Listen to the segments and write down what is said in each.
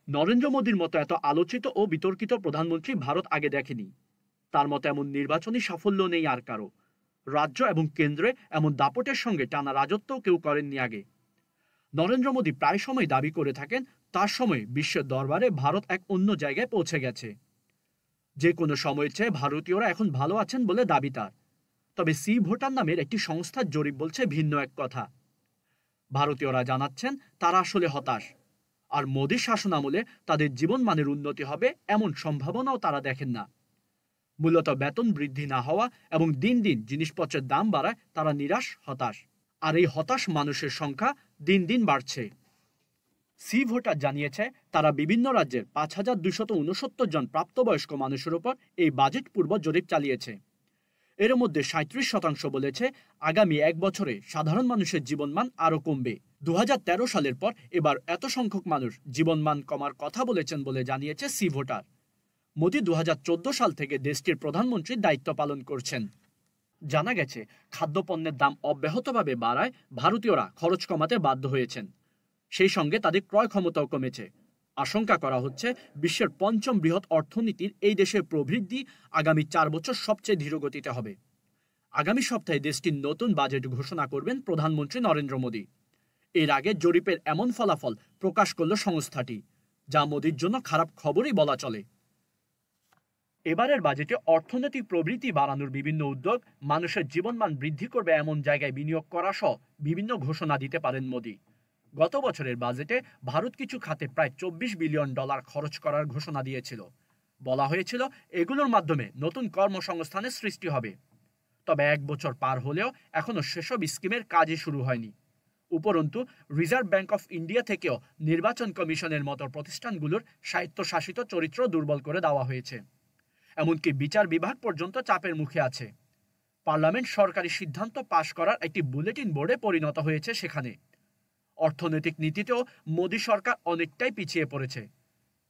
নরেন্দ্র মোদীর মতো এত আলোচিত ও বিতর্কিত প্রধানমন্ত্রী ভারত আগে দেখেনি। তার মতো এমন নির্বাচনী সাফল্য নেই আর কারো। রাজ্য এবং কেন্দ্রে এমন দাপটের সঙ্গে টানা রাজত্ব কেউ করেননি আগে। নরেন্দ্র মোদী প্রায় সময় দাবি করে থাকেন তার সময় বিশ্বের দরবারে ভারত এক অন্য জায়গায় পৌঁছে গেছে। যে কোনো সময়ের চেয়ে ভারতীয়রা এখন ভালো আছেন বলে দাবি তার। তবে সি ভোটার নামের একটি সংস্থার জরিপ বলছে ভিন্ন এক কথা। ভারতীয়রা জানাচ্ছেন তারা আসলে হতাশ। আর মোদীর শাসনামলে তাদের জীবনমানের উন্নতি হবে এমন সম্ভাবনাও তারা দেখেন না। মূলত বেতন বৃদ্ধি না হওয়া এবং দিন দিন জিনিসপত্রের দাম বাড়ায় তারা নিরাশ হতাশ। আর এই হতাশ মানুষের সংখ্যা দিন দিন বাড়ছে। সি ভোটার জানিয়েছে তারা বিভিন্ন রাজ্যের ৫,২৬৯ জন প্রাপ্তবয়স্ক মানুষের উপর এই বাজেট পূর্ব জরিপ চালিয়েছে। এর মধ্যে ৩৭% বলেছে আগামী এক বছরে সাধারণ মানুষের জীবনমান আরও কমবে। ২০১৩ সালের পর এবার এত সংখ্যক মানুষ জীবনমান কমার কথা বলেছেন বলে জানিয়েছে সি ভোটার। মোদী ২০১৪ সাল থেকে দেশটির প্রধানমন্ত্রীর দায়িত্ব পালন করছেন। জানা গেছে খাদ্যপণ্যের দাম অব্যাহতভাবে বাড়ায় ভারতীয়রা খরচ কমাতে বাধ্য হয়েছেন। সেই সঙ্গে তাদের ক্রয় ক্ষমতাও কমেছে। আশঙ্কা করা হচ্ছে বিশ্বের পঞ্চম বৃহৎ অর্থনীতির এই দেশের প্রবৃদ্ধি আগামী ৪ বছর সবচেয়ে ধীরগতিতে হবে। আগামী সপ্তাহে দেশটির নতুন বাজেট ঘোষণা করবেন প্রধানমন্ত্রী নরেন্দ্র মোদী। এর আগে জরিপের এমন ফলাফল প্রকাশ করল সংস্থাটি, যা মোদীর জন্য খারাপ খবরই বলা চলে। এবারের বাজেটে অর্থনৈতিক প্রবৃদ্ধি বাড়ানোর বিভিন্ন উদ্যোগ, মানুষের জীবনমান বৃদ্ধি করবে এমন জায়গায় বিনিয়োগ করা সহ বিভিন্ন ঘোষণা দিতে পারেন মোদী। গত বছরের বাজেটে ভারত কিছু খাতে প্রায় $২৪ বিলিয়ন খরচ করার ঘোষণা দিয়েছিল। বলা হয়েছিল এগুলোর মাধ্যমে নতুন কর্মসংস্থানের সৃষ্টি হবে। তবে এক বছর পার হলেও এখনো সেসব স্কিমের কাজই শুরু হয়নি। উপরন্তু রিজার্ভ ব্যাংক অফ ইন্ডিয়া থেকেও নির্বাচন কমিশনের মতো প্রতিষ্ঠানগুলোর স্বায়ত্তশাসিত চরিত্র দুর্বল করে দেওয়া হয়েছে। এমনকি বিচার বিভাগ পর্যন্ত চাপের মুখে আছে। পার্লামেন্ট সরকারি সিদ্ধান্ত পাশ করার একটি বুলেটিন বোর্ডে পরিণত হয়েছে সেখানে। অর্থনৈতিক নীতিতেও মোদী সরকার অনেকটাই পিছিয়ে পড়েছে।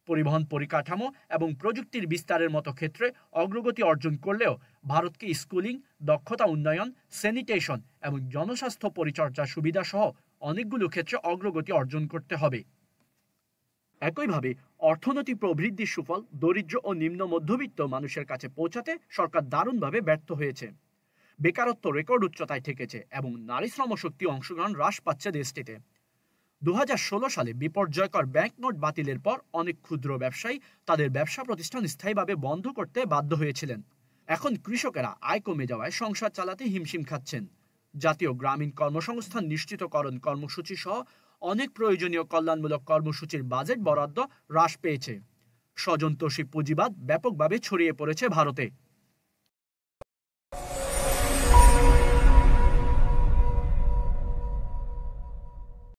পরিবহন পরিকাঠামো এবং প্রযুক্তির বিস্তারের মতো ক্ষেত্রে অগ্রগতি অর্জন করলেও ভারতকে স্কুলিং, দক্ষতা উন্নয়ন, স্যানিটেশন এবং জনস্বাস্থ্য পরিচর্যা সুবিধা সহ অনেকগুলো ক্ষেত্রে অগ্রগতি অর্জন করতে হবে। একইভাবে অর্থনৈতিক প্রবৃদ্ধির সুফল দরিদ্র ও নিম্ন মধ্যবিত্ত মানুষের কাছে পৌঁছাতে সরকার দারুণভাবে ব্যর্থ হয়েছে। বেকারত্ব রেকর্ড উচ্চতায় ঠেকেছে এবং নারী শ্রমশক্তি অংশগ্রহণ হ্রাস পাচ্ছে দেশটিতে। ২০১৬ সালে বিপর্যয়কর ব্যাংক নোট বাতিলের পর অনেক ক্ষুদ্র ব্যবসায়ী তাদের ব্যবসা প্রতিষ্ঠান স্থায়ীভাবে বন্ধ করতে বাধ্য হয়েছিলেন। এখন কৃষকেরা আয় কমে যাওয়ায় সংসার চালাতে হিমশিম খাচ্ছেন। জাতীয় গ্রামীণ কর্মসংস্থান নিশ্চিতকরণ কর্মসূচি সহ অনেক প্রয়োজনীয় কল্যাণমূলক কর্মসূচির বাজেট বরাদ্দ হ্রাস পেয়েছে। স্বজনতোষী পুঁজিবাদ ব্যাপকভাবে ছড়িয়ে পড়েছে ভারতে।